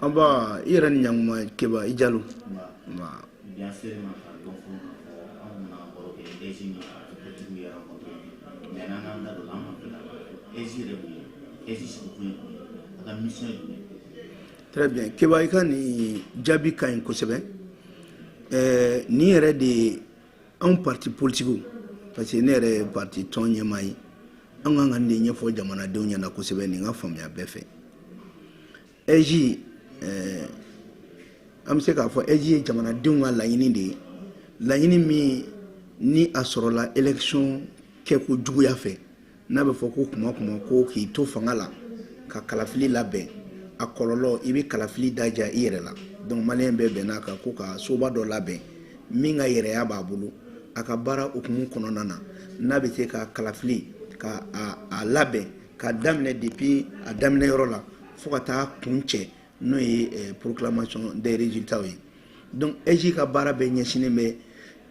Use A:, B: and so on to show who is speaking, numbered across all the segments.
A: Aba iran nyangma keba ijalu ma
B: bien sûr ma donc on a encore des génies pour tout rencontrer mais nan da do lama ezire bu ezisi bu la mission
A: très bien keba ikani jabi kan ko sebe ni yɛrɛ de un parti politique parce que ne yɛrɛ parti ton ɲɛmaa an kan ka de ɲɛfɔ jamanadenw ɲɛna kosɛbɛ nin ka faamuya bɛɛ fɛ EJ an bɛ se k'a fɔ EJ ye jamanadenw ka laɲini de ye laɲini min ni a sɔrɔla élection kɛko juguya fɛ n'a bɛ fɔ ko kuma ko k'i to fanga la ka kalafili labɛn a kɔlɔlɔ i bɛ kalafili daja i yɛrɛ la donc maliyɛn bɛɛ bɛnn'a kan ko ka soba dɔ labɛn min ka yɛrɛya b'a bolo a ka baara hukumu kɔnɔna na n'a bɛ se ka kalafili ka a labɛn ka daminɛ depuis a daminɛ yɔrɔ la fo ka taa kun cɛ n'o ye proclamation des résultats ye donc EJ ka baara bɛɛ ɲɛsinnen bɛ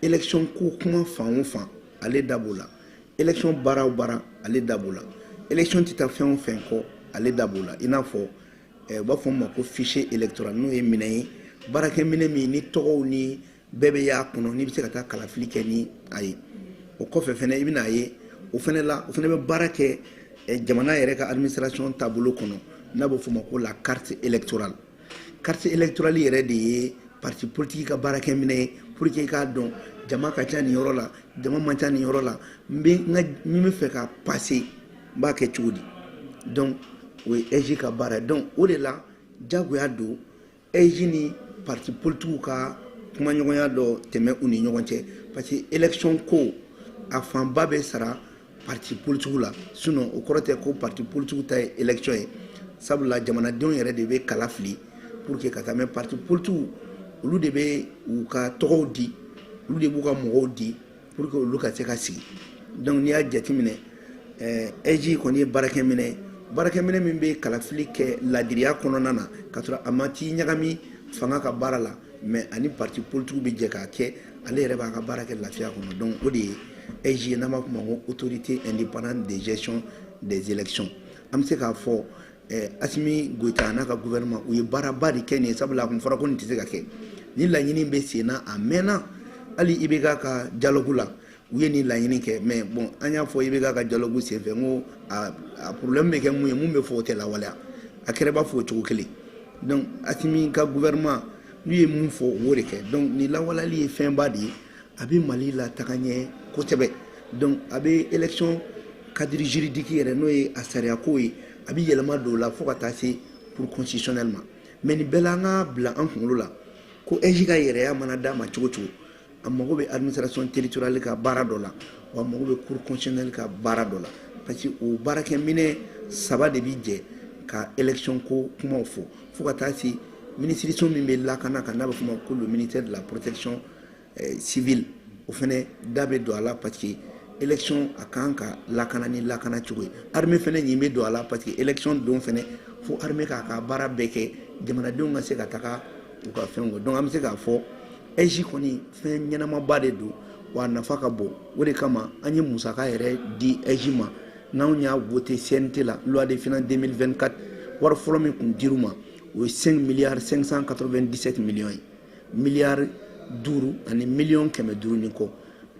A: élection ko kuma fan o fan ale da b'o la élection baara o baara ale da b'o la élection tɛ taa fɛn o fɛn kɔ ale da b'o la i n'a fɔ u b'a fɔ ma ko fichier électoral n'o ye minɛn ye baarakɛminɛn min ni tɔgɔw ni bɛɛ bɛ y'a kɔnɔ n'i bɛ se ka taa kalafili kɛ ni a ye o kɔfɛ fɛnɛ i bɛna ye o fɛnɛ bɛ baara kɛ jamana yɛrɛ ka administration taabolo kɔnɔ n'a bɛ fɔ ma ko la carte électorale yɛrɛ de ye parti politique ka baarakɛminɛn ye pour que i k'a dɔn jama ka ca nin yɔrɔ la jama man ca nin yɔrɔ la min bɛ fɛ ka passer n b'a kɛ cogo di donc o ye EJ ka baara ye donc o de la jagoya don EJ ni parti politique ka kumaɲɔgɔnya dɔ tɛmɛ u ni ɲɔgɔn cɛ parce que élection ko a fanba bɛ sara parti politique la sinon o kɔrɔ tɛ ko parti politique ta ye élection ye sabula jamanadenw yɛrɛ de bɛ kala fili pour que ka taa mɛ parti politique olu de bɛ u ka tɔgɔw di olu de b'u ka mɔgɔw di pour que olu ka se ka sigi donc n'i y'a jateminɛ EJ kɔni ye baarakɛminɛn min bɛ kalafili kɛ ladiriya kɔnɔna na ka sɔrɔ a ma t'i ɲagami fanga ka baara la mais ani parti politique bɛ jɛ k'a kɛ ale yɛrɛ b'a ka baara kɛ lafiya kɔnɔ donc o de ye EJ n'an b'a fɔ ma ko autorité indépendante de gestion des élections an bɛ se k'a fɔ Assimi Goïta n'a ka gouvernement u ye baaraba de kɛ nin ye sabula a kun fɔra ko nin tɛ se ka kɛ ni laɲini bɛ sen na a mɛnna hali IBK ka dialogue la u ye nin laɲini kɛ mais bon an y'a fɔ IBK ka dialogue senfɛ n ko a problème bɛ kɛ mun ye mun bɛ fɔ o tɛ lawaleya a kɛra b'a fɔ o cogo kelen donc Assimi ka gouvernement n'u ye mun fɔ o b'o de kɛ donc nin lawaleyali ye fɛnba de ye a bɛ Mali la taga ɲɛ kosɛbɛ donc a bɛ élection cadre juridique yɛrɛ n'o ye a sariyako ye a bɛ yɛlɛma don o la fo ka taa se pour constitutionnel ma mais nin bɛɛ la an ka bila an kunkolo la ko EJ ka yɛrɛya mana d'a ma cogo cogo a mago bɛ administration territoriale ka baara dɔ la wa a mago bɛ cour constitutionnelle ka baara dɔ la parce que o baarakɛminɛn saba de bɛ jɛ ka élection ko kumaw fɔ fo ka taa se ministère min bɛ lakana kan n'a bɛ fɔ ma ko le ministère de la protection civile o fɛnɛ da bɛ don a la parce que élection a kan ka lakana ni lakana cogo ye armée fɛnɛ ɲin bɛ don a la parce que élection don fɛnɛ fo armée k'a ka baara bɛɛ kɛ jamanadenw ka se ka taga u ka fɛnw kɔ donc an bɛ se k'a fɔ EJ kɔni fɛn ɲɛnamaba de don wa a nafa ka bon o de kama an ye musaka yɛrɛ di EJ ma n'anw y'a voté CNT la loi de finances 2024 wari fɔlɔ min kun dir'u ma o ye 5 milliards 597 millions ye miliyari 5 ani miliyɔn 500 ni kɔ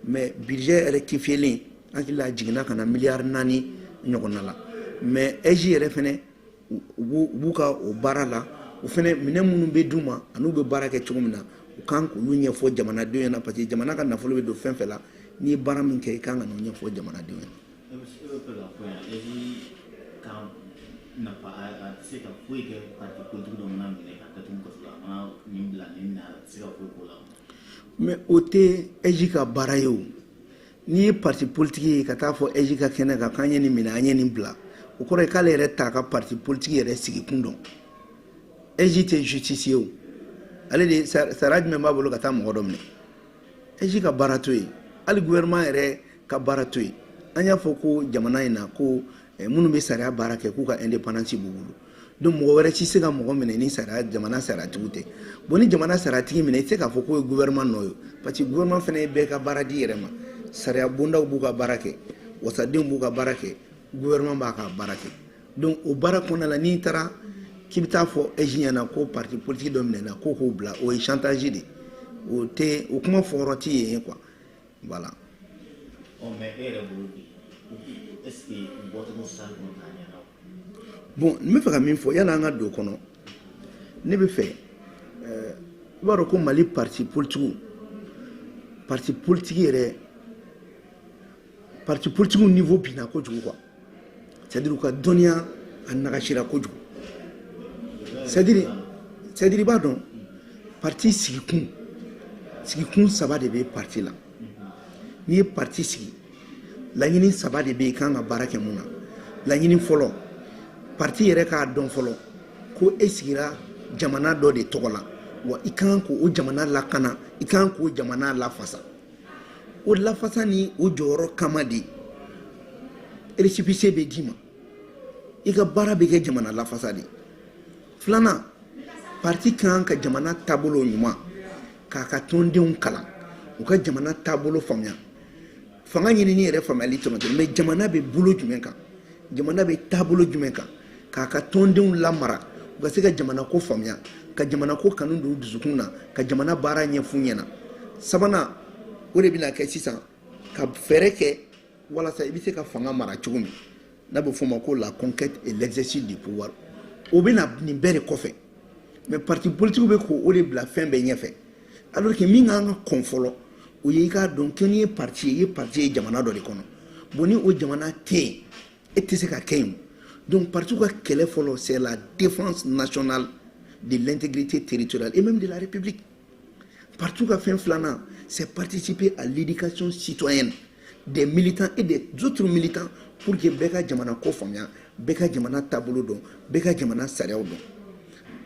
A: mais budget rectifié hakili a jiginna ka na miliyari 4 ɲɔgɔnna la mais EJ yɛrɛ fɛnɛ u b'u ka o baara la o fɛnɛ minɛn minnu bɛ d'u ma an'u bɛ baara kɛ cogo min na u kan k'olu ɲɛfɔ jamanadenw ɲɛna parce que jamana ka nafolo bɛ don fɛn fɛn la n'i ye baara min kɛ i kan ka n'o ɲɛfɔ jamanadenw ɲɛna. mais o tɛ EJ ka baara ye o n'i ye parti politique ye ka taa fɔ EJ ka kɛnɛ kan k'an ye nin minɛ an ye nin bila o kɔrɔ ye k'ale yɛrɛ t'a ka parti politique yɛrɛ sigi kun dɔn EJ tɛ justicier o ale de sara jumɛn b'a bolo ka taa mɔgɔ dɔ minɛ EJ ka baara to yen hali gouvernement yɛrɛ ka baara to yen an y'a fɔ ko jamana in na ko minnu bɛ sariya baara kɛ k'u ka indépendance b'u bolo donc mɔgɔ wɛrɛ ci se ka mɔgɔ minɛ ni sariya jamana sariyatigiw tɛ bon ni jamana sariyatigi minɛ i tɛ se k'a fɔ k'o ye gouvernement nɔ ye parce que gouvernement fana ye bɛɛ ka baara di yɛrɛ ma sariya bondaw b'u ka baara kɛ wasadenw b'u ka baara kɛ gouvernement b'a ka baara kɛ donc o baara kɔnɔna la n'i taara k'i bɛ taa fɔ EJ ɲɛna ko parti politique dɔ minɛna ko k'o bila o ye chantage de o tɛ o kuma fɔyɔrɔ tɛ yen quoi voilà.
B: Mais e yɛrɛ bolo bi est-ce que bɔcogo sira kɔnɔ t'a ɲɛna
A: bon n bɛ fɛ ka min fɔ yanni an ka don o kɔnɔ ne bɛ fɛ i b'a dɔn ko Mali parti politique yɛrɛ parti politique niveau binna kojugu quoi c'est-à-dire u ka dɔnniya a nagasira kojugu c'est-à-dire i b'a dɔn parti sigikun saba de bɛ parti la n'i ye parti sigi laɲini saba de bɛ yen kan ka baara kɛ mun na laɲini fɔlɔ parti yɛrɛ k'a dɔn fɔlɔ ko e sigira jamana dɔ de tɔgɔ la wa i kan k'o jamana lakana i kan k'o jamana lafasa o lafasa ni o jɔyɔrɔ kama de récépissé bɛ d'i ma i ka baara bɛ kɛ jamana lafasa de filanan parti kan ka jamana taabolo ɲuman k'a ka tɔndenw kalan u ka jamana taabolo faamuya fanga ɲinini yɛrɛ faamuyali tɔnɔ mais jamana bɛ bolo jumɛn kan jamana bɛ taabolo jumɛn kan k'a ka tɔndenw lamara u ka se ka jamana ko faamuya ka jamana ko kanu don dusukun na ka jamana baara ɲɛfu ɲɛna sabanan o de bɛna kɛ sisan ka fɛɛrɛ kɛ walasa i bɛ se ka fanga mara cogo min n'a bɛ fɔ o ma ko la conquête et l'exercice du pouvoir o bɛna nin bɛɛ de kɔfɛ mais parti politique bɛ k'o de bila fɛn bɛɛ ɲɛfɛ alors que min kan ka kɔn fɔlɔ o ye i k'a dɔn ko n'i ye parti ye jamana dɔ de kɔnɔ bon ni o jamana tɛ yen e tɛ se ka kɛ yen donc parti ka kɛlɛ fɔlɔ c'est la défense nationale de l'intégrité territoriale et même de la République. Parti ka fɛn filanan c'est participer à l'éducation citoyenne des militants et des autres militants pour que bɛɛ ka jamana ko faamuya bɛɛ ka jamana taabolo dɔn bɛɛ ka jamana sariyaw dɔn.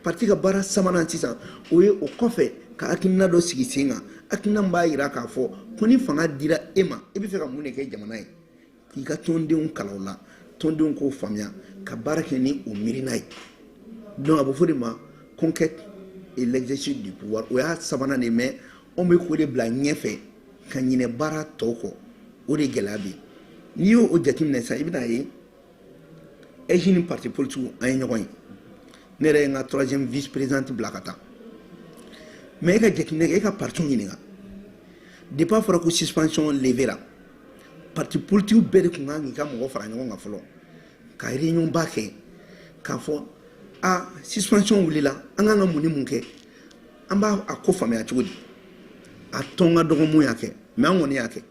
A: Parti ka baara sabanan sisan o ye o kɔfɛ ka hakilina dɔ sigi sen kan hakilina min b'a jira k'a fɔ ko ni fanga dira e ma e bɛ fɛ ka mun de kɛ jamana ye k'i ka tɔndenw kalan o la tɔndenw k'o faamuya ka baara kɛ ni o miirina ye donc a bɛ fɔ de ma conquête et l'exercice du pouvoir o y'a sabanan de mais anw bɛ k'o de bila ɲɛfɛ ka ɲinɛ baara tɔw kɔ o de gɛlɛya bɛ yen n'i y'o jateminɛ sisan i bɛna ye EJ ni parti politique an ye ɲɔgɔn ye ne yɛrɛ ye n ka troisième vice présidente bila ka taa mais e ka jateminɛ kɛ e ka parti ɲininka depuis a fɔra ko suspension levée la parti politique bɛɛ de tun kan k'i ka mɔgɔ fara ɲɔgɔn kan fɔlɔ ka réunion ba kɛ k'a fɔ suspension wulila an kan ka mun ni mun kɛ an b'a ko faamuya cogo di a tɔn ka dɔgɔ mun y'a kɛ mais an kɔni y'a kɛ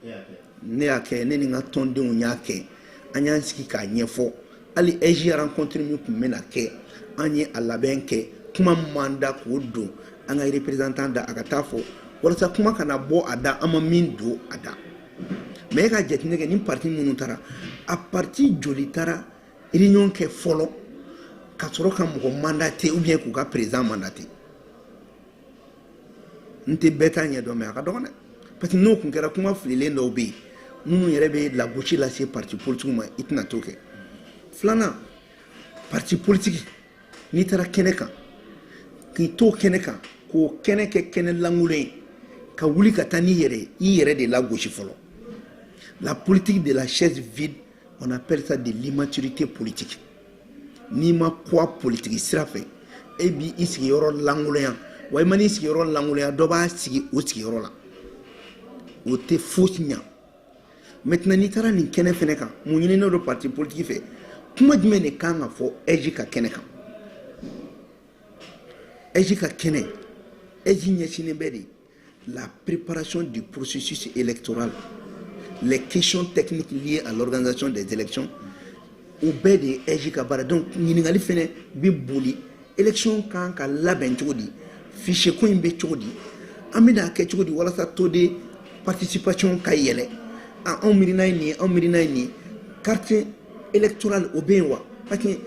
A: ne y'a kɛ ne ni n ka tɔndenw y'a kɛ an y'an sigi k'a ɲɛfɔ hali EJ rencontre min tun bɛna kɛ an ye a labɛn kɛ kuma man da k'o don an ka représentant da a ka taa fɔ walasa kuma kana bɔ a da an ma min don a da mais e ka jateminɛ kɛ ni parti minnu taara a parti joli taara réunion kɛ fɔlɔ ka sɔrɔ ka mɔgɔ mandaté ou bien k'u ka président mandaté n tɛ bɛɛ t'a ɲɛ dɔn mais a ka dɔgɔn dɛ parce que n'o tun kɛra kuma fililen dɔw bɛ yen minnu yɛrɛ bɛ lagosi lase parti politique ma i tɛna t'o kɛ filanan parti politique n'i taara kɛnɛ kan k'i to kɛnɛ kan k'o kɛnɛ kɛ kɛnɛ lankolon ye ka wuli ka taa n'i yɛrɛ i yɛrɛ de lagosi fɔlɔ la politique de la chaise vide on appelle ça de l'immaturité politique n'i ma poids politique sira fɛ e b'i sigiyɔrɔ lankolonya wa i ma n'i sigiyɔrɔ lankolonya dɔ b'a sigi o sigiyɔrɔ la o tɛ fosi ɲa maintenant n'i taara nin kɛnɛ fɛnɛ kan mun ɲininen don parti politique fɛ kuma jumɛn de kan ka fɔ EJ ka kɛnɛ kan EJ ka kɛnɛ EJ ɲɛsinnen bɛ de la préparation du processus électoral les questions techniques liées à l'organisation des élections o bɛɛ de ye EJ ka baara donc ɲininkali fɛnɛ bɛ boli élection kan ka labɛn cogo di fichier ko in bɛ cogo di an bɛna kɛ cogo di walasa taux de participation ka yɛlɛ anw miirina ye nin ye anw miirina ye nin ye carte électorale o bɛ yen wa parce que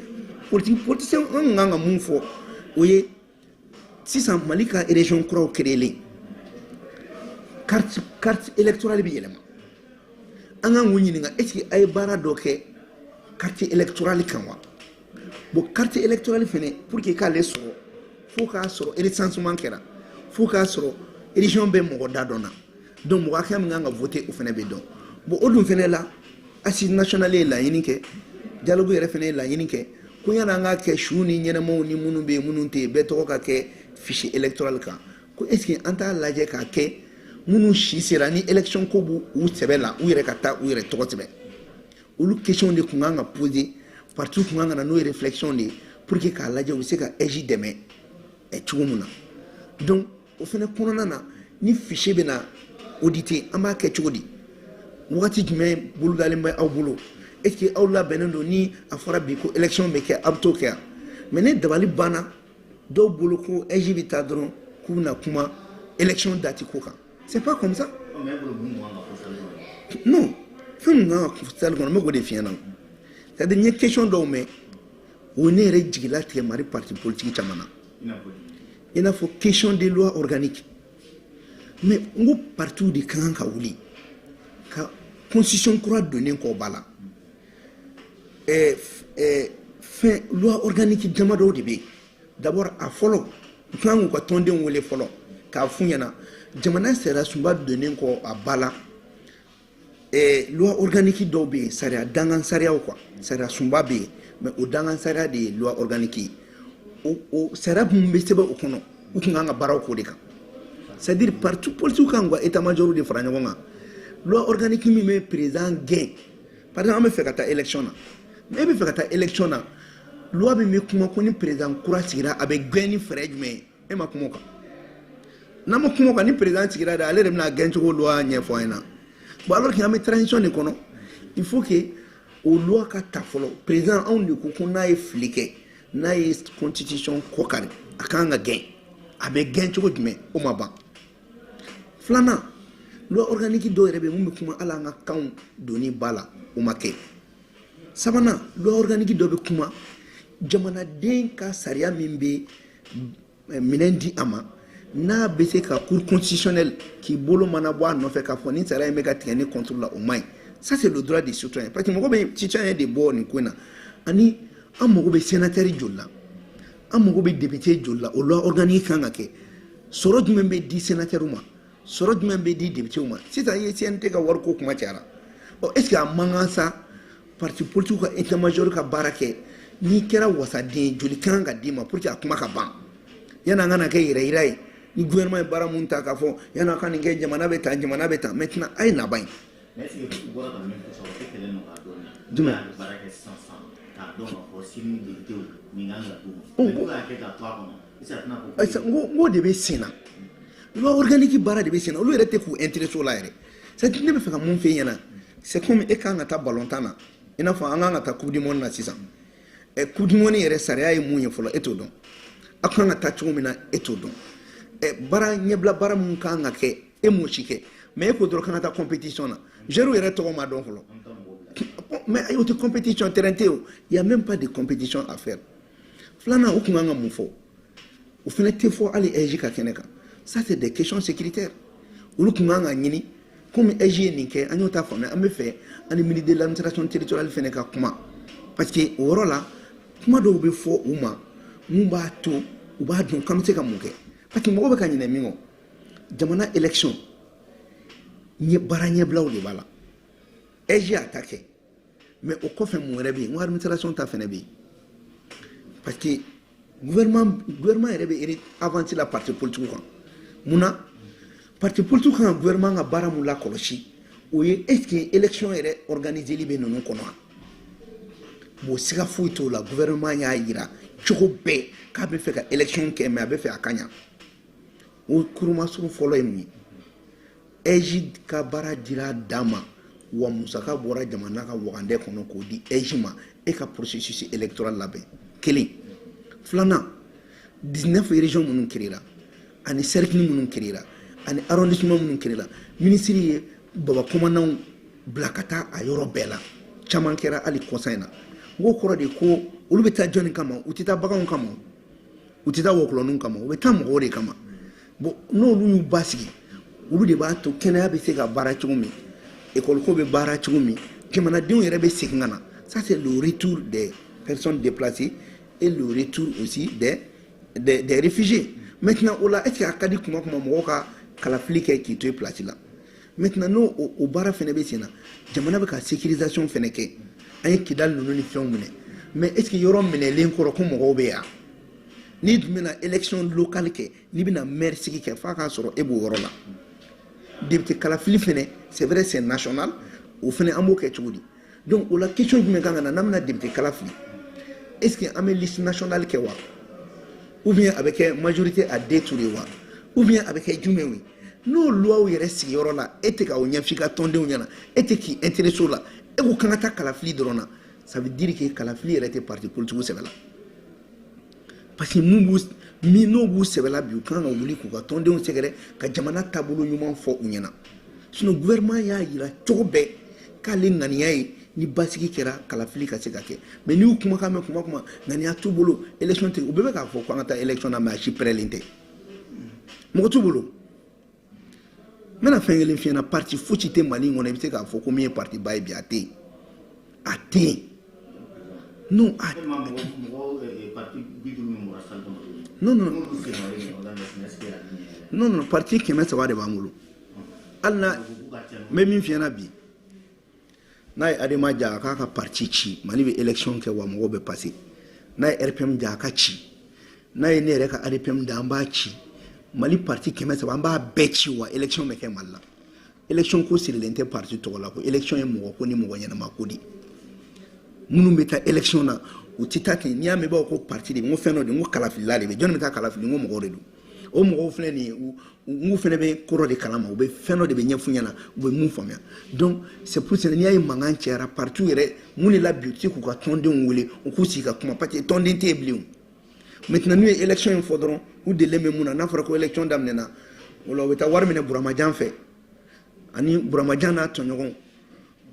A: politicien an kun kan ka mun fɔ o ye sisan Mali ka région kuraw créelen carte électorale bɛ yɛlɛma an kan k'u ɲininka est ce que a ye baara dɔ kɛ carte électorale kan wa bon carte électorale fɛnɛ pour que k'ale sɔrɔ fo k'a sɔrɔ recensement kɛra fo k'a sɔrɔ région bɛ mɔgɔ da dɔn na donc mɔgɔ hakɛ min kan ka voter o fɛnɛ bɛ dɔn bon o dun fɛnɛ la assise nationale ye laɲini kɛ dialogue yɛrɛ fɛnɛ ye laɲini kɛ ko yana nga ke shuni nyene mo ni munu be munu te be to ka ke fichier électoral ka ko est-ce que anta laje ka ke munu shi sera ni élection ko bu u sebela u yere kata u yere to tebe ulu question de kunga poser partout kunga na no réflexion de pour que ka laje u se ka eji deme e chumuna donc au fene konona na ni fichier bena auditer amba ke chudi wakati jumɛn bolo dalen bɛ aw bolo est-ce que aw labɛnnen don ni a fɔra bi ko élection bɛ kɛ a bɛ t'o kɛ yan mais ne dabali banna dɔw bolo ko EJ bɛ taa dɔrɔn k'u bɛna kuma élection date ko kan c'est pas comme ça non fɛn min kan ka fɔ salle kɔnɔ n bɛ k'o de f'i ɲɛna c'est-à-dire n ye question dɔw mɛn o ne yɛrɛ jigila tigɛ Mali parti politique caman na i n'a fɔ question de loi organique mais n ko parti de kan ka wuli ka constitution kura donnen kɔ b'a la fɛn loi organique jama dɔw de bɛ yen d'abord a fɔlɔ u kan k'u ka tɔndenw wele fɔlɔ k'a f'u ɲɛna jamana sariya sunba donnen kɔ a ba la loi organique dɔw bɛ yen sariya dangan sariyaw quoi sariya sunba bɛ yen mais o dangan sariya de ye loi organique ye o sariya mun bɛ sɛbɛn o kɔnɔ u kun kan ka baaraw k'o de kan c'est-à-dire parti politique kan ka état major de fara ɲɔgɔn kan loi organique min bɛ président gɛn par exemple an bɛ fɛ ka taa élection na mais e bɛ fɛ ka taa élection na loi min bɛ kuma ko ni président kura sigira a bɛ gɛn ni fɛɛrɛ jumɛn ye e ma kuma o kan n'an ma kuma o kan ni président sigira de ale de bɛna gɛn cogo loi ɲɛfɔ an ɲɛna bon alors que an bɛ transition de kɔnɔ il faut que o loi ka ta fɔlɔ président anw de ko n'a ye fili kɛ n'a ye constitution kɔ kari a kan ka gɛn a bɛ gɛn cogo jumɛn o ma ban filanan loi organique dɔw yɛrɛ bɛ mun bɛ kuma hali an ka kanw donni ba la o ma kɛ sabanan loi organique dɔ bɛ kuma jamanaden ka sariya min bɛ minɛn di a ma n'a bɛ se ka cour constitutionnelle k'i bolo mana bɔ a nɔfɛ k'a fɔ ni sariya in bɛ ka tigɛ ni contrôle la o man ɲi ça c'est le droit des citoyens parce que mɔgɔ bɛ citoyen de bɔ nin ko in na ani an mago bɛ sénateur joli la an mago bɛ député joli la o loi organique kan ka kɛ sɔrɔ jumɛn bɛ di sénateur ma sɔrɔ jumɛn bɛ di député ma sisan i ye CNT ka wari ko kuma cayara est ce que a man kan sa parti politique ka état major ka baara kɛ n'i kɛra wasaden joli kan ka d'i ma pour que a kuma ka ban yanni an kana kɛ yɛrɛ yira ye ni gouvernement ye baara mun ta k'a fɔ yanni a ka nin kɛ jamana bɛ tan maintenant a ye naban ye.
B: mais est ce que i bɔra ka min fɔ sisan o tɛ kɛlɛ nɔ k'a dɔn jumɛn a bɛ baara kɛ sisan k'a dɔn k'a fɔ sini député nin kan ka d'u ma mais n'u y'a kɛ k'a to a kɔnɔ est ce que a tɛna fɔ.
A: n ko de bɛ sen na loi organique baara de bɛ sen na olu yɛrɛ tɛ k'u intéressé o la yɛrɛ c'est ne bɛ fɛ ka mun f'e ɲɛna c'est comme e kan ka taa ballon tan na i n'a fɔ an kan ka taa coupe du monde na sisan coupe du monde yɛrɛ sariya ye mun ye fɔlɔ e t'o dɔn a kan ka taa cogo min na e t'o dɔn baara ɲɛbila baara mun kan ka kɛ e m'o si kɛ mais e ko dɔrɔn kan ka taa compétition na joueur yɛrɛ tɔgɔ ma dɔn fɔlɔ mais o tɛ compétition terrain tɛ o il y a même pas de compétition à faire filanan o kun kan ka mun fɔ o fana tɛ fɔ hali EJ ka kɛnɛ kan ça c'est des questions sécuritaires olu kun kan ka ɲini comme EJ ye nin kɛ an y'o ta faamuya an bɛ fɛ ani ministre de l'administration territoriale fana ka kuma parce que o yɔrɔ la kuma dɔw bɛ fɔ u ma mun b'a to u b'a dɔn k'an bɛ se ka mun kɛ parce que mɔgɔw bɛ ka ɲinɛ min kɔ jamana élection baara ɲɛbilaw de b'a la EJ a ta kɛ mais o kɔfɛ mun wɛrɛ bɛ yen n ko administration ta fana bɛ yen parce que gouvernement yɛrɛ bɛ avancer la parti politique kan munna parti politique kan gouvernement ka baara mun lakɔlɔsi o ye est ce que élection yɛrɛ organiseli bɛ ninnu kɔnɔ wa bon siga foyi t'o la gouvernement y'a yira cogo bɛɛ k'a bɛ fɛ ka élection kɛ mais a bɛ fɛ a ka ɲa o kurumasuru fɔlɔ ye mun ye EJ ka baara dira dan ma wa musaka bɔra jamana ka wagandɛ kɔnɔ k'o di EJ ma e ka processus électoral labɛn kelen filanan 19 régions minnu créera ani cercle minnu créera ani arrondissement minnu créera ministre ye baba commandant bila ka taa a yɔrɔ bɛɛ la caman kɛra hali kɔsan in na n ko kɔrɔ de ko olu bɛ taa jɔnni kama u tɛ taa baganw kama u tɛ taa wɔkulɔninw kama u bɛ taa mɔgɔw de kama bon n'olu y'u basigi olu de b'a to kɛnɛya bɛ se ka baara cogo min école ko bɛ baara cogo min jamanadenw yɛrɛ bɛ segin ka na ça c'est le retour des personnes déplacées et le retour aussi des réfugiés maintenant o la est-ce que a ka di kuma mɔgɔw ka kalafili kɛ k'i to place la maintenant n'o o baara fana bɛ sen na jamana bɛ ka sécurisation fana kɛ an ye kidali ninnu ni fɛnw minɛ mais est-ce que yɔrɔ minɛlen kɔrɔ ko mɔgɔw bɛ yan ni dun bɛna élection locale kɛ n'i bɛna maire sigi kɛ f'a k'a sɔrɔ e b'o yɔrɔ la député kalafili fɛnɛ c'est vrai c'est national o fɛnɛ an b'o kɛ cogo di donc o la question jumɛn kan ka na n'an bɛna député kalafili est-ce que an bɛ liste nationale kɛ wa ou bien a bɛ kɛ majorité à deux tours wa ou bien a bɛ kɛ jumɛn ye n'o loi yɛrɛ sigiyɔrɔ la e tɛ ka o ɲɛf'i ka tɔndenw ɲɛna e tɛ k'i intéressé o la e ko kan ka taa kalafili dɔrɔn na ça veut dire que kalafili yɛrɛ tɛ parti politique sɛbɛ la parce que n'o b'u sɛbɛ la bi u kan ka wuli k'u ka tɔndenw sɛgɛrɛ ka jamana taabolo ɲuman fɔ u ɲɛna sinon gouvernement y'a jira cogo bɛɛ k'ale ŋaniya ye ni basigi kɛra kalafili ka se ka kɛ mais n'u kumakan mɛn kuma ŋaniya t'u bolo élection tɛ u bɛɛ bɛ k'a fɔ k'an ka taa élection na mais a si pɛrɛlen tɛ mɔgɔ t'u bolo n bɛna fɛn kelen f'i ɲɛna parti fosi tɛ Mali in kɔnɔ i bɛ se k'a fɔ ko min ye parti ba ye bi a tɛ yen a tɛ yen non a non parti 300 de b'an bolo hali na n bɛ min f'i ɲɛna bi n'a ye Adama ja a k'a ka parti ci Mali bɛ élection kɛ wa mɔgɔw bɛ passer n'a ye RPM ja a ka ci n'a ye ne yɛrɛ ka RPM da an b'a ci Mali parti 300 an b'a bɛɛ ci wa élection bɛ kɛ Mali la élection ko sirilen tɛ parti tɔgɔ la ko élection ye mɔgɔ ko ni mɔgɔ ɲɛnama ko de minnu bɛ taa élection na u tɛ taa ten n'i y'a mɛn i b'a fɔ ko parti de n ko fɛn dɔ de n ko kalafilila de bɛ jɔnni bɛ taa kalafili n ko mɔgɔw de don o mɔgɔw filɛ nin ye n fɛnɛ bɛ kɔrɔ de kalama u bɛ fɛn dɔ de bɛ ɲɛfɔ ɲɛna u bɛ mun faamuya donc c'est pour ça n'i y'a ye mankan cayara parti yɛrɛ mun de la bi u tɛ k'u ka tɔndenw wele u k'u sigi ka kuma parce que tɔnden tɛ yen bilen maintenant n'u ye élection in fɔ dɔrɔn u delilen bɛ mun na n'a fɔra ko élection daminɛna o la u bɛ taa wari minɛ Buramajan fɛ ani Buramajan n'a tɔɲɔgɔnw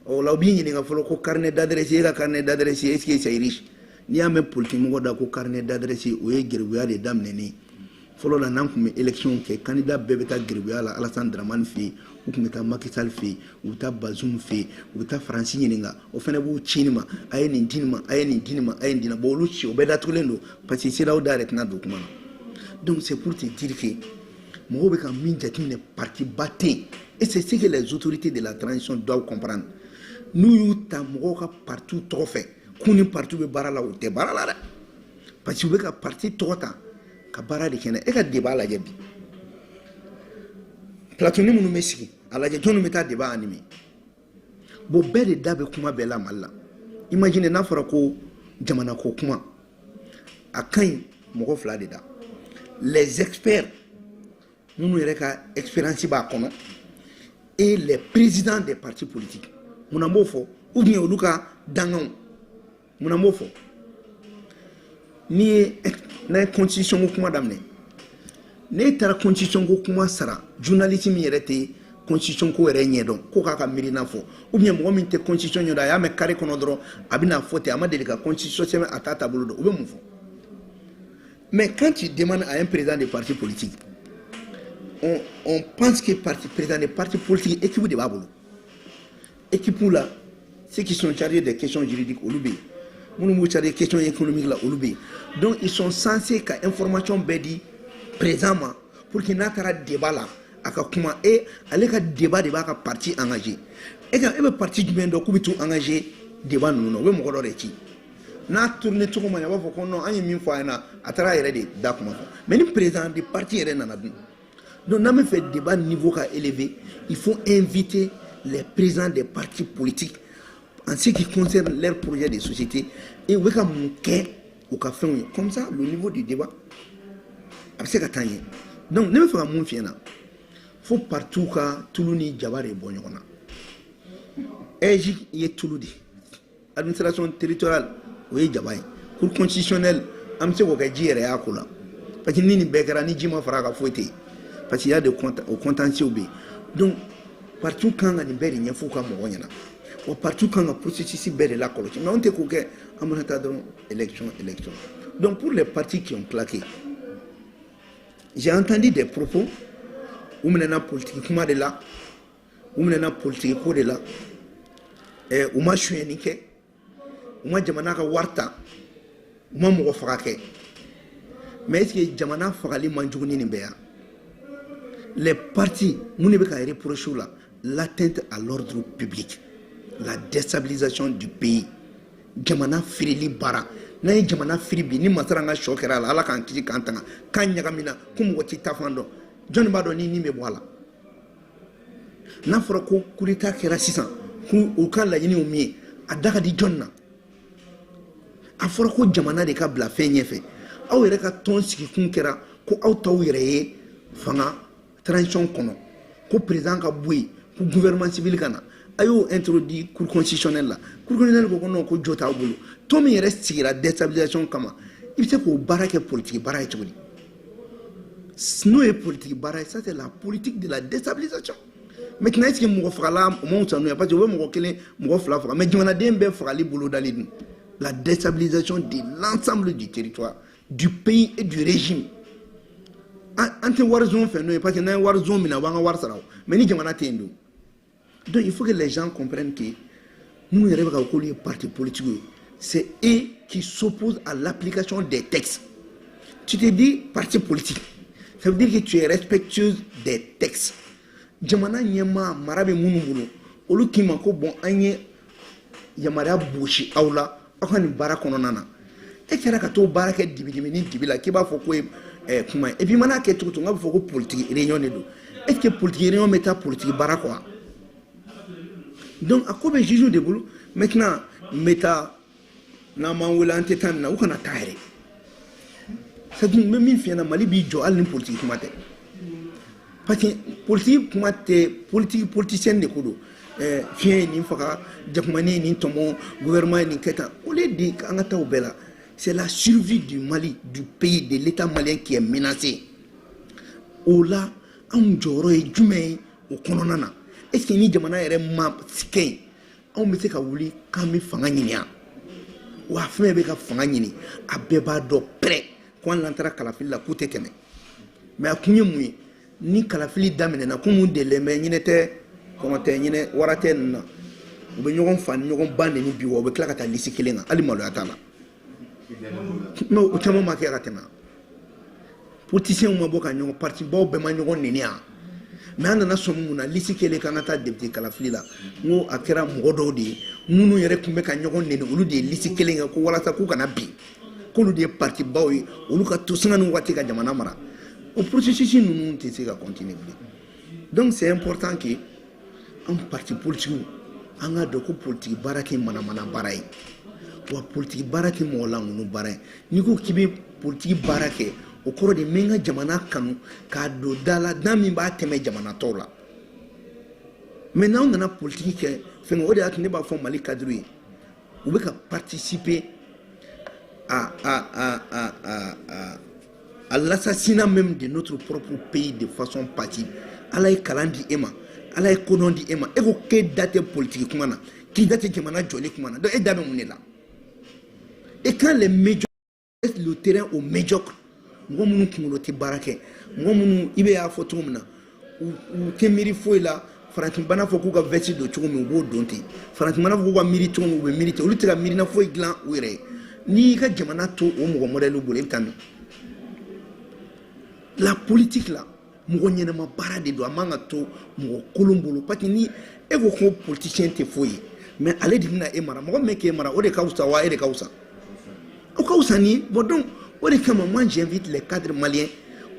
A: o la u b'i ɲininka fɔlɔ ko carnet d'adresse e ka carnet d'adresse est-ce que c'est riche n'i y'a mɛn politique mɔgɔ da ko carnet d'adresse o ye gɛrɛbuya de daminɛnen fɔlɔ la n'an tun bɛ élection kɛ candidat bɛɛ bɛ taa gɛrɛbuya la Alassane Dramane fɛ yen u tun bɛ taa Macky Sall fɛ yen u bɛ taa Bazoum fɛ yen u bɛ taa Faransi ɲininka o fana b'u ci nin ma a ye nin di nin ma a ye nin di nin ma a ye nin di nin ma bon olu ci o bɛɛ datugulen don parce que CEDEAO da yɛrɛ tɛna don kuma na donc c'est pour te dire que mɔgɔw bɛ ka min jateminɛ parti ba tɛ yen et c'est ce que les autorités de la transition doivent comprendre n'u y'u ta mɔgɔw ka parti tɔgɔ fɛ k'u ni parti bɛ baara la u tɛ baara la dɛ parce que u bɛ ka parti tɔgɔ ta ka baara de kɛnɛ e ka débat lajɛ bi plateau ni minnu bɛ sigi a lajɛ jɔnni bɛ taa débat animer bon bɛɛ de da bɛ kuma bɛɛ la Mali la imagine n'a fɔra ko jamana ko kuma a ka ɲi mɔgɔ fila de da les experts minnu yɛrɛ ka expérience b'a kɔnɔ et les présidents des partis politiques mun b'o fɔ ou bien olu ka danganw mun b'o fɔ n'i ye n'a ye constitution ko kuma daminɛ n'e taara constitution ko kuma sara journaliste min yɛrɛ tɛ constitution ko yɛrɛ ɲɛdɔn ko k'a ka miirina fɔ ou bien mɔgɔ min tɛ constitution ɲɛdɔn a y'a mɛn carré kɔnɔ dɔrɔn a bɛna fɔ ten a ma deli ka constitution sɛbɛn a t'a taabolo dɔn o bɛ mun fɔ mais quand tu demandes à un président de parti politique on pense que président de parti politique équipe de b'a bolo équipe là ceux qui sont chargés des questions juridiques olu bɛ yen minnu b'u chargé des questions économiques là olu bɛ yen donc ils sont censés ka information bɛɛ di président ma pour que n'a taara débat la a ka kuma ale ka débat de b'a ka parti engagé e bɛ parti jumɛn dɔn k'u bɛ t'u engagé débat ninnu na u bɛ mɔgɔ dɔ de ci n'a tourné cogo ma ɲɛ a b'a fɔ ko non an ye min fɔ a ɲɛna a taara a yɛrɛ de da kuma fɔ mais ni président de parti yɛrɛ nana dun donc n'an bɛ fɛ débat niveau ka élevé il faut inviter les présidents des partis politiques en ce qui concerne leur projet de société et u bɛ ka mun kɛ u ka fɛnw ye comme ça le niveau du débat a bɛ se ka taa ɲɛ donc ne bɛ fɛ ka mun f'i ɲɛna fo partout ka tulu ni jaba de bɔ ɲɔgɔn na EJ ye tulu de administration territoriale o ye jaba ye cour constitutionnelle an bɛ se k'o kɛ ji yɛrɛ y'a ko la parce que ni nin bɛɛ kɛra ni ji ma fara a kan foyi tɛ yen parce qu'il y a des contentieux bɛ yen donc partout kan ka nin bɛɛ de ɲɛfɔ u ka mɔgɔw ɲɛna wa partout kan ka processus bɛɛ de lakɔlɔsi mais anw tɛ k'o kɛ an mana taa dɔrɔn élection donc pour les partis qui ont claqué j'ai entendu des propos u minɛna politique kuma de la u minɛna politique ko de la u ma sonyɛni kɛ u ma jamana ka wari ta u ma mɔgɔ faga kɛ mais est-ce que jamana fagali man jugu ni nin bɛɛ yan les partis mun de bɛ ka reprocher u la l'atteinte à l'ordre public la déstabilisation du pays jamana firili bara n'a ye jamana firi bi ni masara an ka sɔ kɛra a la ala k'an kisi k'an tanga k'an ɲagamina ko mɔgɔ ti ta fan dɔn jɔnni b'a dɔn ni nin bɛ bɔ a la n'a fɔra ko coup d'état kɛra sisan k'u ka laɲiniw min ye a da ka di jɔnni na a fɔra ko jamana de ka bila fɛn ɲɛfɛ aw yɛrɛ ka tɔn sigi kun kɛra ko aw taw yɛrɛ ye fanga transition kɔnɔ ko président ka bɔ yen ko gouvernement civil ka na a y'o introduit cour constitutionnelle la cour constitutionnelle ko non ko jo t'aw bolo tɔn min yɛrɛ sigira déstabilisation kama i bɛ se k'o baara kɛ politique baara ye cogo di n'o ye politique baara ye ça c'est la politique de la déstabilisation maintenant est-ce que mɔgɔ fagala mɔgɔw sanu ye parce que o bɛ mɔgɔ kelen mɔgɔ fila faga mais jamanaden bɛɛ fagali bolo dalen dun la déstabilisation de l'ensemble du territoire du pays et du régime an tɛ wari zone fɛ n'o ye parce que n'an ye wari zone minɛ a b'an ka wari sara o mais ni jamana tɛ yen dun donc il faut que les gens comprennent que nous yɛrɛ bɛ ka k'olu ye parti politique ye c'est eux qui s'opposent à l'application des textes tu te dis parti politique ça veut dire que tu es respectueuse des textes jamana ɲɛmaa mara bɛ minnu bolo olu k'i ma ko bon an ye yamaruya bosi aw la aw ka nin baara kɔnɔna na e kɛra ka t'o baara kɛ dibi ni dibi la k'i b'a fɔ ko kuma ye et puis mana kɛ cogo cogo n ka bɛ fɔ ko politique réunion de don est-ce que politique réunion bɛ taa politique baara kɔ wa donc a ko bɛ juge de bolo maintenant n bɛ taa n'an m'an wele an tɛ taa nin na u kana taa yɛrɛ c'est à dire n bɛ min f'i ɲɛna Mali b'i jɔ hali ni politique kuma tɛ parce que politique kuma tɛ politicien de ko don fiɲɛ ye nin faga jakumani ye nin tɔmɔ gouvernement ye nin kɛ tan au lieu de an ka taa o bɛɛ la c'est la survie du Mali du pays de l'État malien qui est menacé o la anw jɔyɔrɔ ye jumɛn ye o kɔnɔna na est-ce que ni jamana yɛrɛ ma kɛ yen anw bɛ se ka wuli k'an bɛ fanga ɲini yan wa fɛn bɛ ka fanga ɲini a bɛɛ b'a dɔn pɛrɛ ko an n'an taara kalafili la k'u tɛ tɛmɛ mais a kun ye mun ye ni kalafili daminɛna ko mun delilen bɛ ɲinɛ tɛ kɔngɔ tɛ ɲinɛ wara tɛ ninnu na u bɛ ɲɔgɔn fa ni ɲɔgɔn ba neni bi wa u bɛ tila ka taa lisi kelen kan hali maloya t'a la non o caman ma kɛ ka tɛmɛ politiciens ma bɔ ka ɲɔgɔn parti baw bɛɛ ma ɲɔgɔn neni yan mais an nana sɔn mun na lisi kelen kan ka taa député kalafili la n ko a kɛra mɔgɔ dɔw de ye minnu yɛrɛ tun bɛ ka ɲɔgɔn neni olu de ye lisi kelen kɛ ko walasa k'u kana bin k'olu de ye parti baw ye olu ka to sanga ni waati ka jamana mara o processus ninnu tɛ se ka continuer bilen donc c'est important que an parti politique an ka dɔn ko politique baara tɛ manamana baara ye wa politique baara tɛ mɔgɔ lankolon baara ye n'i ko k'i bɛ politique baara kɛ o kɔrɔ de min ka jamana kanu k'a don da la da min b'a tɛmɛ jamana tɔw la mais n'aw nana politique kɛ fɛn o de y'a to ne b'a fɔ Mali cadre ye u bɛ ka participer à l'assassinat même de notre propre pays de façon passive ala ye kalan di e ma ala ye kodɔn di e ma e ko k'e da tɛ politique kuma na k'i da tɛ jamana jɔli kuma na donc e da bɛ mun de la et quand les médiocres laissent le terrain aux médiocres mɔgɔ minnu kunkolo tɛ baara kɛ mɔgɔ minnu i bɛ y'a fɔ cogo min na u tɛ miiri foyi la farafinbana fɔ k'u ka veste don cogo min u b'o don ten farafinbana fɔ k'u ka miiri cogo min u bɛ miiri ten olu tɛ ka miirina foyi dilan u yɛrɛ ye n'i y'i ka jamana to o mɔgɔ modèle bolo i bɛ taa min la politique la mɔgɔ ɲɛnama baara de don a man ka to mɔgɔ kolon bolo parce que ni e ko ko politicien tɛ foyi ye mais ale de bɛna e mara mɔgɔ min bɛ k'e mara o de ka fisa wa e de ka fisa o ka fisa ni bon donc o de kama moi j'invite les cadres maliens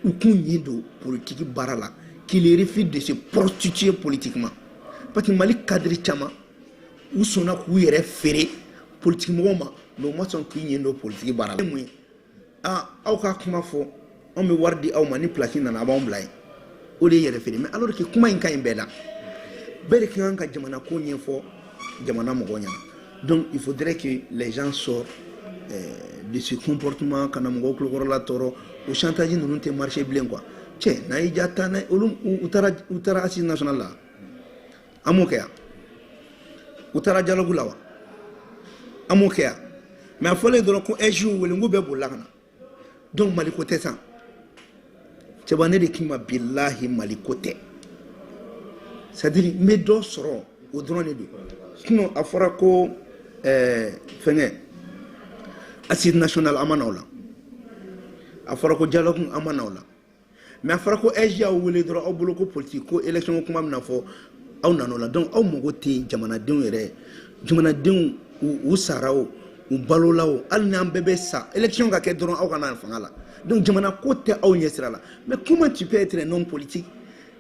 A: u k'u ɲɛ don politique baara la qu'ils refusent de se prostituer politiquement parce que Mali cadre caman u sɔnna k'u yɛrɛ feere politique mɔgɔw ma mais u ma sɔn k'u ɲɛ don politique baara la mun ye aw ka kuma fɔ anw bɛ wari di aw ma ni place nana a b'anw bila yen o de ye yɛrɛ feere mais alors que kuma in ka ɲi bɛɛ la bɛɛ de ka kan ka jamana ko ɲɛfɔ jamana mɔgɔw ɲɛna donc il faudrait que les gens sortent de ce comportement kana mɔgɔw tulokɔrɔla tɔɔrɔ o chantage ninnu tɛ marché bilen quoi cɛ n'a y'i ja taa n'a ye olu u taara assise nationale la an m'o kɛ yan u taara dialogue la wa an m'o kɛ yan mais a fɔlen dɔrɔn ko SJ wele n ko bɛɛ bolila ka na donc Mali ko tɛ san cɛba ne de k'i ma bilahi Mali ko tɛ c'est-à-dire n bɛ dɔ sɔrɔ o dɔrɔn de don sinon a fɔra ko fɛngɛ assise nationale an ma na o la a fɔra ko dialogue an ma na o la mais a fɔra ko SJ y'aw wele dɔrɔn aw bolo ko politique ko élection kuma bɛna fɔ aw nana o la donc aw mago tɛ jamanadenw yɛrɛ jamanadenw u sara o u balola o hali n'an bɛɛ bɛ sa élection ka kɛ dɔrɔn aw ka na fanga la donc jamana ko tɛ aw ɲɛsira la mais comment tu peux être un homme politique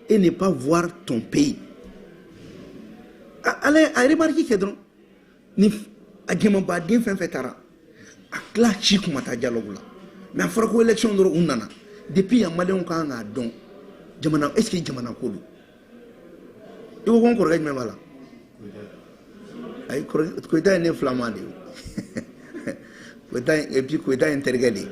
A: et ne pas voir ton pays allez a remarqué kɛ dɔrɔn ni a jamabaden fɛn fɛn taara a tila ci kuma taa dialogue la mais a fɔra ko élection dɔrɔn u nana depuis yan maliyɛnw kan k'a dɔn jamana est ce que jamana ko don i ko ko n kɔrɔkɛ jumɛn b'a la ayi Koyita ye ne filaman de ye Koyita et puis Koyita ye n terikɛ de ye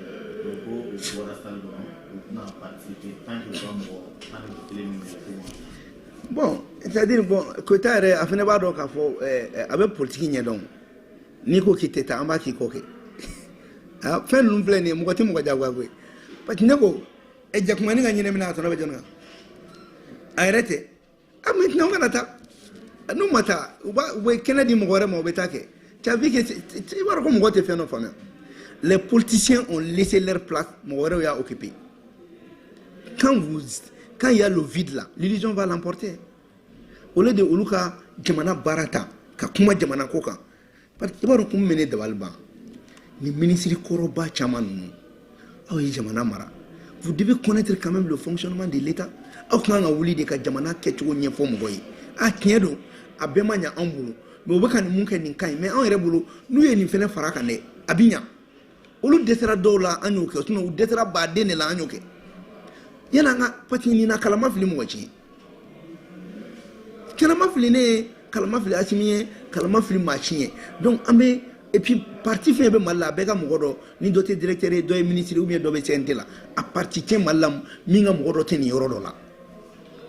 A: bon c'est-à-dire bon Koyita yɛrɛ a fana b'a dɔn k'a fɔ a bɛ politiki ɲɛdɔn n'i ko k'i tɛ taa an b'a k'i kɔ kɛ fɛn ninnu filɛ nin ye mɔgɔ tɛ mɔgɔ jagoya koyi parce que ne ko jakumani ka ɲɛnamina a tɔnɔ bɛ jɔn kan a yɛrɛ tɛ a maintenant u kana taa n'u ma taa u bɛ kɛnɛ di mɔgɔ wɛrɛ ma u bɛ taa kɛ tu as vu que i b'a dɔn ko mɔgɔ tɛ fɛn dɔ faamuya les politiciens ont laissé leur place mɔgɔ wɛrɛw y'a occupé quand il y a le vide là l'illusion va l'emporter au lieu de olu ka jamana baara ta ka kuma jamana ko kan parce que i b'a dɔn kun min bɛ ne dabali ban ni ministre kɔrɔba caman ninnu aw ye jamana mara vous devez connaître quand même le fonctionnement de l'État aw kan ka wuli de ka jamana kɛcogo ɲɛfɔ mɔgɔ ye a tiɲɛ don a bɛɛ ma ɲɛ an bolo mais u bɛ ka nin mun kɛ nin ka ɲi mais anw yɛrɛ bolo n'u ye nin fɛnɛ fara kan dɛ a bɛ ɲɛ olu dɛsɛra dɔw la an y'o kɛ sinon u dɛsɛra baden de la an y'o kɛ yanni an ka parce que nin na kalama fili mɔgɔ ci kalama fili ne ye kalama fili Asimi ye kalama fili maa ci ye donc an bɛ et puis parti fɛn bɛ Mali la a bɛɛ ka mɔgɔ dɔ ni dɔ tɛ directeur ye dɔ ye ministre ou bien dɔ bɛ CNT la a parti tɛ Mali la min ka mɔgɔ dɔ tɛ nin yɔrɔ dɔ la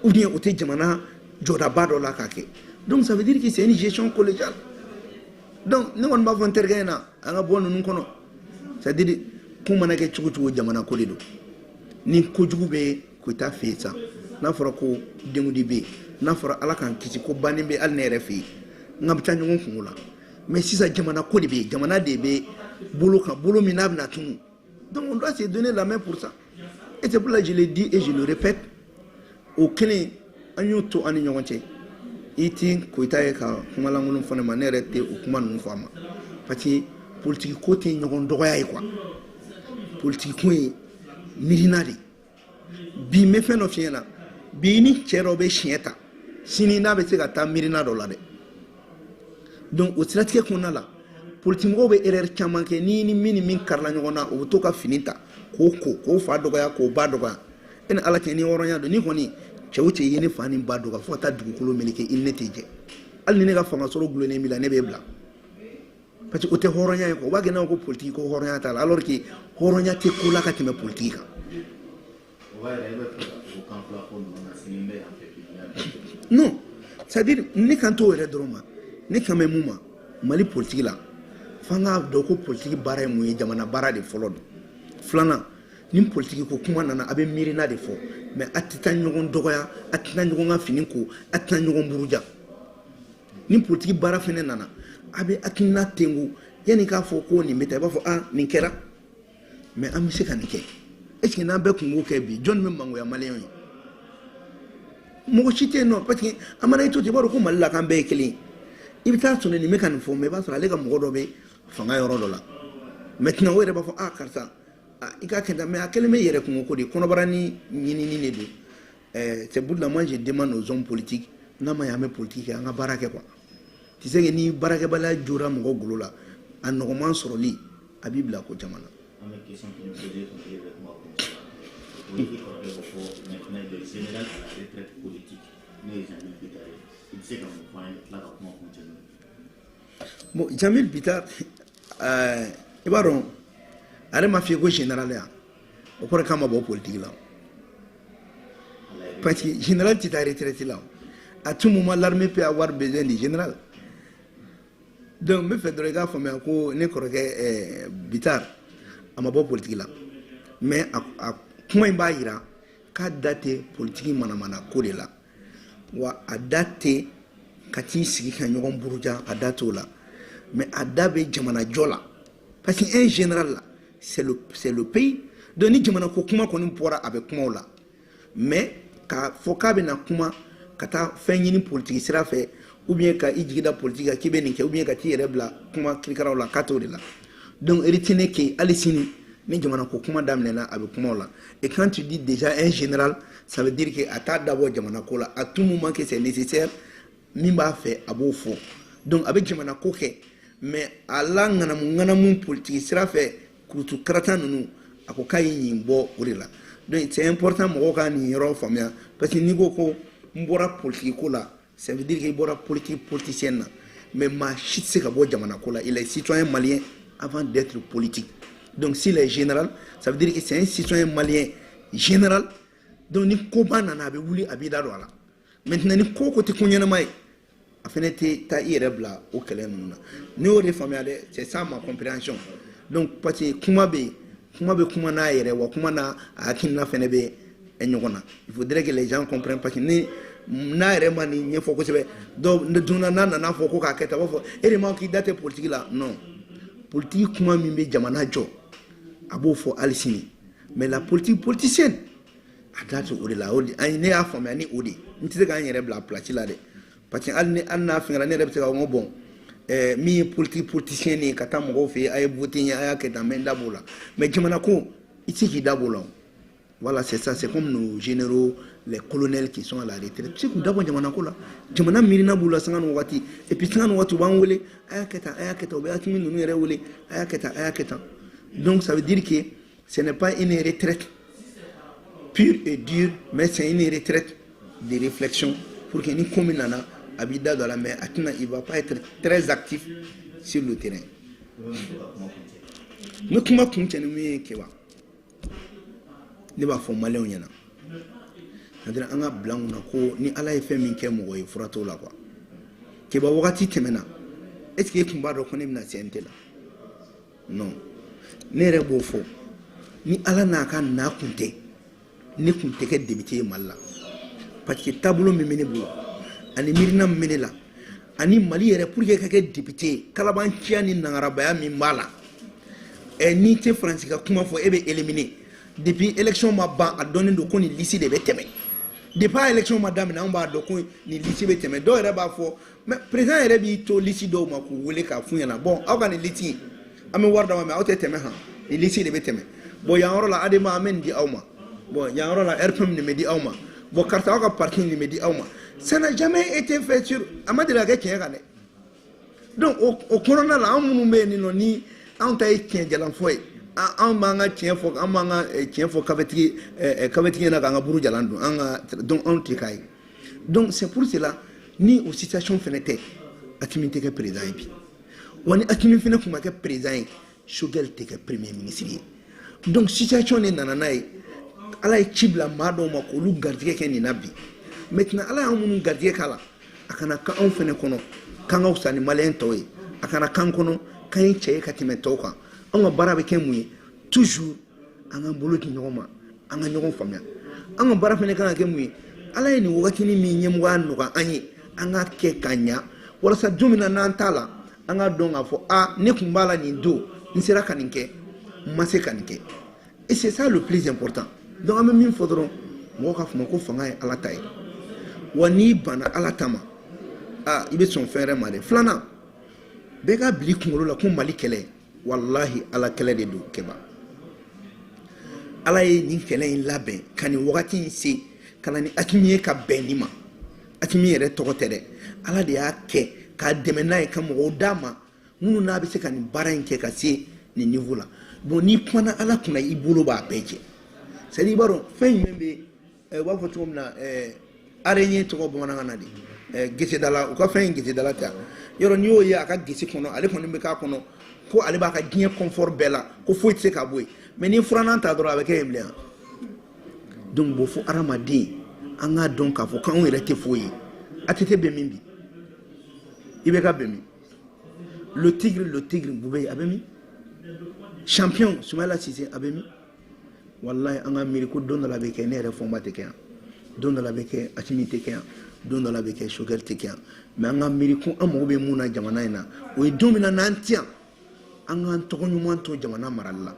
A: ou bien o tɛ jamana jɔdaba dɔ la k'a kɛ donc ça veut dire que c'est une gestion collégiale donc ne kɔni b'a fɔ n terikɛ ɲɛna an ka bɔ ninnu kɔnɔ c'est à dire ko mana kɛ cogo cogo jamana ko de don ni kojugu bɛ Koyita fɛ yen sa n'a fɔra ko dengudi bɛ yen n'a fɔra ala k'an kisi ko bannen bɛ hali ne yɛrɛ fɛ yen n ka bɛ taa ɲɔgɔn kungo la mais sisan jamana ko de bɛ yen jamana de bɛ bolo kan bolo min n'a bɛna tunu donc on doit se donner la main pour ça et c'est pour ça que je le dis et je le répète o kelen an y'o to an ni ɲɔgɔn cɛ i ti Koyita ye ka kuma lankolon fɔ ne ma ne yɛrɛ tɛ o kuma ninnu fɔ a ma parce que politique ko tɛ ɲɔgɔn dɔgɔya ye quoi politique ko ye miirina de bi n bɛ fɛn dɔ f'i ɲɛna bi ni cɛ dɔ bɛ siɲɛ ta sini n'a bɛ se ka taa miirina dɔ la dɛ donc o siratigɛ kɔnɔna la politique mɔgɔw bɛ erreur caman kɛ ni min ni min karila ɲɔgɔn na o bɛ to ka fini ta k'o fa dɔgɔya k'o ba dɔgɔya e ni ala cɛ ni hɔrɔnya don ni kɔni cɛ o cɛ ye ne fa ni ba dɔgɔya fo ka taa dugukolo meleke i ni ne tɛ jɛ hali ni ne ka fanga sɔrɔ gulonnen b'i la ne b'e bila parce que o tɛ hɔrɔnya ye quoi o b'a kɛ n'a ko politique ko hɔrɔnya t'a la alors que hɔrɔnya tɛ ko la ka tɛmɛ politique kan. non c'est à dire ne kan t'o yɛrɛ dɔrɔn ma ne kan bɛ mun ma Mali politique la f'an k'a dɔn ko politique baara ye mun ye jamana baara de fɔlɔ don filanan ni politique ko kuma nana a bɛ miirina de fɔ mais a tɛ taa ɲɔgɔn dɔgɔya a tɛ taa ɲɔgɔn ka fini ko a tɛ taa ɲɔgɔn buruja ni politique baara fɛnɛ nana a bɛ hakilina tengu yanni k'a fɔ ko nin bɛ taa i b'a fɔ nin kɛra mais an bɛ se ka nin kɛ est ce que n'an bɛɛ kun k'o kɛ bi jɔn bɛ mangoya maliyɛnw ye mɔgɔ si tɛ yen nɔ parce que an mana i to ten i b'a dɔn ko Mali la k'an bɛɛ ye kelen ye i bɛ taa sɔrɔ nin bɛ ka nin fɔ mais i b'a sɔrɔ ale ka mɔgɔ dɔ bɛ fanga yɔrɔ dɔ la maintenant o yɛrɛ b'a fɔ karisa i ka kɛ tan mais a kelen bɛ yɛrɛ kungo ko de kɔnɔbara ni ɲinini de don c'est pour la moi je demande aux hommes politiques n'a ma ɲɛ an bɛ politique kɛ an ka baara kɛ quoi tu sais que ni baarakɛbaliya jora mɔgɔ golo la a nɔgɔman sɔrɔli a b'i bila ko caman na. Bon, Jamil Bitar i b'a dɔn ale ma f'i ye ko général yan o kɔrɔ k'a ma bɔ politique la parce que général tɛ taa retraite la à tout moment l'armée peut avoir besoin du général donc n bɛ fɛ dɔrɔn i k'a faamuya ko ne kɔrɔkɛ Bitar a ma bɔ politique la mais a kuma in b'a jira k'a da tɛ politique manamana ko de la wa a da tɛ ka t'i sigi ka ɲɔgɔn buruja a da t'o la mais a da bɛ jamana jɔ la parce que un général là c'est le pays donc ni jamana ko kuma kɔni bɔra a bɛ kumaw la mais k'a fɔ k'a bɛ na kuma ka taa fɛn ɲini politique sira fɛ ou bien ka i jigida politique ki be nin kɛ ou bien ka t'i yɛrɛ bila kuma kirikaraw la k'a t'o de la donc retenez que hali sini ni jamana ko kuma daminɛna a bɛ kuma o la et quand tu dis déjà un général ça veut dire que a t'a dabɔ jamana ko la à tout moment que c'est nécessaire min b'a fɛ a b'o fɔ donc a bɛ jamana ko kɛ mais a la ŋanamu politique sira fɛ kurutu karata ninnu a ko k'a ye ɲin bɔ o de la donc c'est important mɔgɔw ka nin yɔrɔ faamuya parce que n'i ko ko n bɔra politique ko la ça veut dire qu'il bɔra politicienne na mais maa si tɛ se ka bɔ jamana ko la il est citoyen malien avant d'être politique donc s'il est général ça veut dire que c'est un citoyen malien général donc ni koba nana a bɛ wuli a b'i da don a la maintenant ni ko tɛ ko ɲɛnama ye a fana tɛ taa i yɛrɛ bila o kɛlɛ ninnu na n'i y'o de faamuya dɛ c'est ça ma compréhension donc parce que kuma bɛ kuma n'a yɛrɛ wa kuma n'a hakilina fana bɛ ɲɔgɔn na il faudrait que les gens comprennent parce que ni n'a yɛrɛ ma nin ɲɛfɔ kosɛbɛ donc n'a nana fɔ ko k'a kɛ tan a b'a fɔ e de ma k'i da tɛ politique la non politique kuma min bɛ jamana jɔ a b'o fɔ hali sini mais la politique politicienne a da tɛ o de la ne y'a faamuya ni o de n tɛ se k'an yɛrɛ bila place la dɛ parce que hali n'a fɛngɛra ne yɛrɛ bɛ se ka fɔ bon min ye politique politicien ye ka taa mɔgɔw fɛ yen a ye voté ɲɛ a y'a kɛ tan n bɛ n da b'o la mais jamana ko i tɛ se k'i da b'o la voilà c'est ça c'est comme nos généraux les colonels qui sont à la retraite c'est que d'abord jamana ko la jamana mirina b'u la sanga ni wagati et puis sanga ni wagati u b'an wele a y'a kɛ tan u bɛ hakimi ninnu yɛrɛ wele a y'a kɛ tan donc ça veut dire que ce n'est pas une retraite pure et dure mais c'est une retraite de réflexion pour que ni ko min nana a b'i da don a la mais a tɛna il va pas être très actif sur le terrain n bɛ kuma kun cɛ ni min ye Keba ne b'a fɔ maliyɛnw ɲɛna c'est-à-dire an ka bila n kunna ko ni ala ye fɛn min kɛ mɔgɔ ye fura t'o la quoi Keba wagati tɛmɛna est-ce que e tun b'a dɔn ko ne bɛna CNT la non ne yɛrɛ b'o fɔ ni ala n'a ka na kun tɛ ne kun tɛ kɛ député ye Mali la parce que taabolo min bɛ ne bolo ani miirina min bɛ ne la ani Mali yɛrɛ pour que ka kɛ député ye kalabanciya ni nangarabaya min b'a la n'i tɛ faransi ka kuma fɔ e bɛ éliminer depuis élection ma ban a dɔnnen don ko nin liste de bɛ tɛmɛ depuis a élection ma daminɛ an b'a dɔn ko nin liste bɛ tɛmɛ dɔw yɛrɛ b'a fɔ mais président yɛrɛ b'i to liste dɔw ma k'u wele k'a f'u ɲɛna bon aw ka nin liste an bɛ wari d'aw ma mais aw tɛ tɛmɛ han nin liste de bɛ tɛmɛ bon yan yɔrɔ la ADEMA an bɛ nin di aw ma bon yan yɔrɔ la RPM nin bɛ di aw ma bon karisa aw ka parti nin bɛ di aw ma ça n'a jamais été fait sur a ma deli ka kɛ tiɲɛ kan dɛ donc o kɔnɔna la an minnu bɛ yen nin nɔ ni anw ta ye tiɲɛ jalanfɔ ye an b'an ka tiɲɛ fɔ an b'an ka tiɲɛ fɔ kabetigi ɲɛna k'an ka buru jalan dun an ka donc anw tɛ k'a ye donc c'est pour cela ni o situation fana tɛ Hakimi tɛ kɛ président ye bi wa ni Hakimi fana tun ma kɛ président ye Choguel tɛ kɛ premier ministre ye donc situation de nana n'a ye ala ye ci bila maa dɔw ma k'olu garijɛgɛ kɛ nin na bi maintenant ala y'an minnu garijɛgɛ k'a la a kana kɛ anw fana kɔnɔ k'an ka fisa ni maliyɛn tɔw ye a kana k'an kɔnɔ k'an ye cɛ ye ka tɛmɛ tɔw kan anw ka baara bɛ kɛ mun ye toujours an ka bolo di ɲɔgɔn ma an ka ɲɔgɔn faamuya an ka baara fana kan ka kɛ mun ye ala ye nin wagatinin min ɲɛmɔgɔya nɔgɔya an ye an ka kɛ ka ɲa walasa don min na n'an t'a la an ka dɔn k'a fɔ ne tun b'a la nin don n sera ka nin kɛ n ma se ka nin kɛ et c'est ça le plus important donc an bɛ min fɔ dɔrɔn mɔgɔw ka faamu ko fanga ye ala ta ye wa n'i banna ala ta ma i bɛ sɔn fɛn wɛrɛ ma dɛ filanan bɛɛ ka bila i kunkolo la ko Mali kɛlɛ wallahi ala kɛlɛ de don Keba ala ye nin kɛlɛ in labɛn ka nin wagati in se ka na ni Hakimi ye ka bɛn nin ma Hakimi yɛrɛ tɔgɔ tɛ dɛ ala de y'a kɛ k'a dɛmɛ n'a ye ka mɔgɔw d'a ma minnu n'a bɛ se ka nin baara in kɛ ka se nin niveau la bon n'i kumana ala kunna i bolo b'a bɛɛ jɛ c'est à dire i b'a dɔn fɛn jumɛn bɛ u b'a fɔ cogo min na araignée tɔgɔ bamanankan na de gesedala u ka fɛn in gesedala ta yɔrɔ n'i y'o ye a ka gese kɔnɔ ale kɔni bɛ k'a kɔnɔ ko ale b'a ka diɲɛ confort bɛɛ la ko foyi tɛ se ka bɔ yen mais ni furannan ta dɔrɔn a bɛ kɛ yen bilen donc bon fo adamaden an k'a dɔn k'a fɔ k'anw yɛrɛ tɛ foyi ye ATT bɛ min bi IBK bɛ min le tigre Bubey a bɛ min champion Soumaïla Cissé a bɛ min wallahi an ka miiri ko don dɔ la bɛ kɛ ne yɛrɛ fɔnba tɛ kɛ yan don dɔ la bɛ kɛ Hakimi tɛ kɛ yan don dɔ la bɛ kɛ Choguel tɛ kɛ yan mais an ka miiri ko an mago bɛ mun na jamana in na o ye don min na n'an tɛ yan an k'an tɔgɔ ɲuman to jamana marali la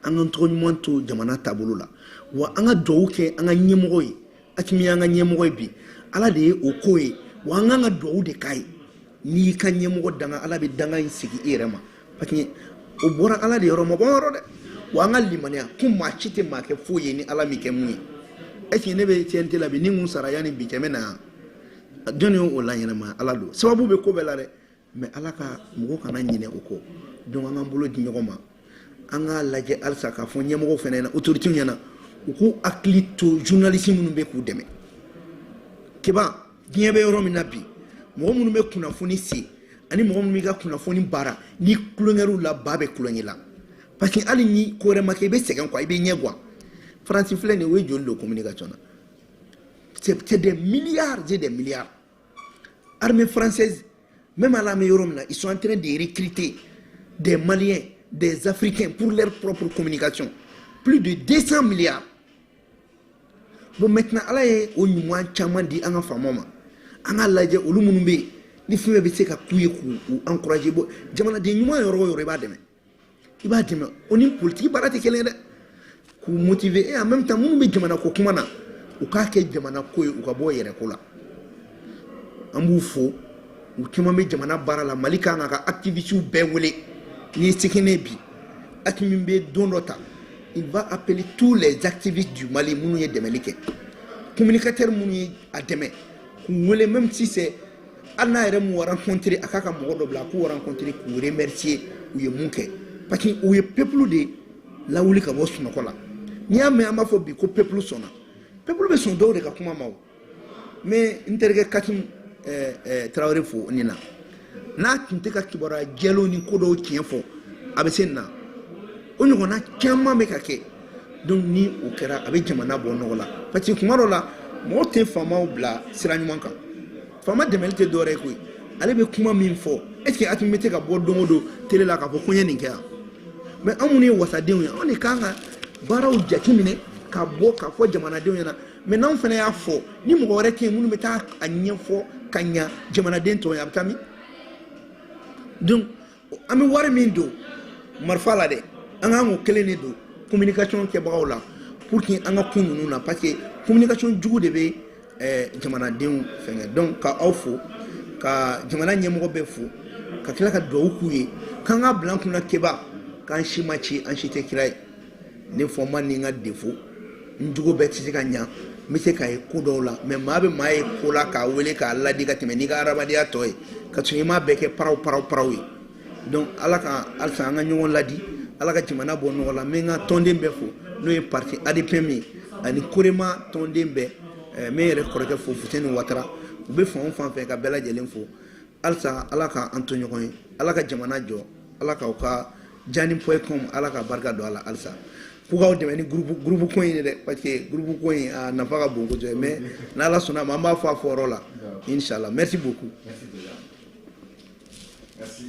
A: an k'an tɔgɔ ɲuman to jamana taabolo la wa an ka duwawu kɛ an ka ɲɛmɔgɔ ye Hakimi y'an ka ɲɛmɔgɔ ye bi ala de ye o ko ye wa an kan ka duwawu de k'a ye n'i ka ɲɛmɔgɔ danga ala bɛ danga in sigi i yɛrɛ ma parce que o bɔra ala de yɔrɔ ma bɔ yɔrɔ dɛ wa an ka limaniya ko maa si tɛ maa kɛ foyi ye ni ala min kɛ mun ye est ce que ne bɛ TNT la bi ni mun sara yanni bi cɛ bɛ na yan jɔnni y'o laɲɛnɛma ala don sababu bɛ ko bɛɛ la dɛ mais ala ka mɔgɔ kana ɲinɛ o kɔ donc an k'an bolo di ɲɔgɔn ma an k'a lajɛ halisa k'a fɔ ɲɛmɔgɔw fana ɲɛna autorité ɲɛna u k'u hakili to journaliste minnu bɛ k'u dɛmɛ keba diɲɛ bɛ yɔrɔ min na bi mɔgɔ minnu bɛ kunnafoni se ani mɔgɔ minnu bɛ ka kunnafoni baara ni kulonkɛriw la ba bɛ kulonkɛ la parce que hali ni ko wɛrɛ ma kɛ i bɛ sɛgɛn quoi i bɛ ɲɛ quoi faransi filɛ nin ye o ye joli de communication na c'est des milliards et des milliards armée française même à l'armée yɔrɔ min na ils sont en train de recruter des Maliens des Africains pour leur propre communication plus de 200 milliards bon maintenant ala ye o ɲuman caman di an ka faamaw ma an ka lajɛ olu minnu bɛ yen ni fɛn bɛ se ka k'u ye k'u encourager bɔ jamanaden ɲuman yɔrɔ o yɔrɔ i b'a dɛmɛ o ni politique baara tɛ kelen ye dɛ k'u motiver et en même temps minnu bɛ jamana ko kuma na u k'a kɛ jamana ko ye u ka bɔ yɛrɛ ko la an b'u fo u caman bɛ jamana baara la Mali kan ka activistes bɛɛ wele ni sekene bi aki min bɛ don dɔ ta il va appeler tous les activistes du Mali minnu ye dɛmɛli kɛ communicateurs minnu ye a dɛmɛ k'u wele même si c'est hali n'a yɛrɛ m'u rencontrer a k'a ka mɔgɔ dɔ bila a k'u rencontrer k'u remercier u ye mun kɛ parce que u ye peuple de lawuli ka bɔ sunɔgɔ la n'i y'a mɛn an b'a fɔ bi ko peuple sɔnna peuple bɛ sɔn dɔw de ka kuma ma o mais n terikɛ Kasim Traoré fo nin na n'a tun tɛ ka kibaruya jɛlenw ni ko dɔw tiɲɛ fɔ a bɛ se nin na o ɲɔgɔnna caman bɛ ka kɛ donc ni o kɛra a bɛ jamana bɔ nɔgɔ la parce que kuma dɔ la mɔgɔ tɛ faamaw bila sira ɲuman kan faama dɛmɛli tɛ dɔwɛrɛ ye koyi ale bɛ kuma min fɔ est ce que a tun bɛ se ka bɔ don o don télé la k'a fɔ ko n ye nin kɛ yan mais anw minnu ye wasadenw ye anw de kan ka baaraw jateminɛ ka bɔ ka fɔ jamanadenw ɲɛna mais n'anw fana y'a fɔ ni mɔgɔ wɛrɛ tɛ yen minnu bɛ taa a ɲɛfɔ ka ɲa jamanaden tɔw ye a bɛ taa min donc an bɛ wari min don marifa la dɛ an kan k'o kelen de don communication kɛbagaw la pour que an ka kun ninnu na parce que communication jugu de bɛ jamanadenw fɛngɛ donc ka aw fo ka jamana ɲɛmɔgɔ bɛɛ fo ka tila ka duwawu k'u ye k'an ka bila an kunna keba k'an si ma ci an si tɛ kira ye ne fɔ ma ni n ka défaut n jugu bɛɛ tɛ se ka ɲa n bɛ se k'a ye ko dɔw la mais maa bɛ maa ye ko la k'a wele k'a ladi ka tɛmɛ n'i ka adamadenya tɔ ye ka sɔrɔ i m'a bɛɛ kɛ paraw ye donc ala ka halisa an ka ɲɔgɔn ladi ala ka jamana bɔ nɔgɔ la n bɛ n ka tɔnden bɛɛ fo n'o ye parti ADPM ye ani Korema tɔnden bɛɛ n bɛ n yɛrɛ kɔrɔkɛ fo Fuseni Watara u bɛ fan o fan fɛ ka bɛɛ lajɛlen fo halisa ala ka an to ɲɔgɔn ye ala ka jamana jɔ ala k'aw ka jani.com ala ka barika don a la halisa k'u k'aw dɛmɛ ni groupe ko in ye dɛ parce que groupe ko in a nafa ka bon kosɛbɛ mais n'ala sɔnna ma an b'a fɔ a fɔyɔrɔ la inchallah merci beaucoup.
C: Merci.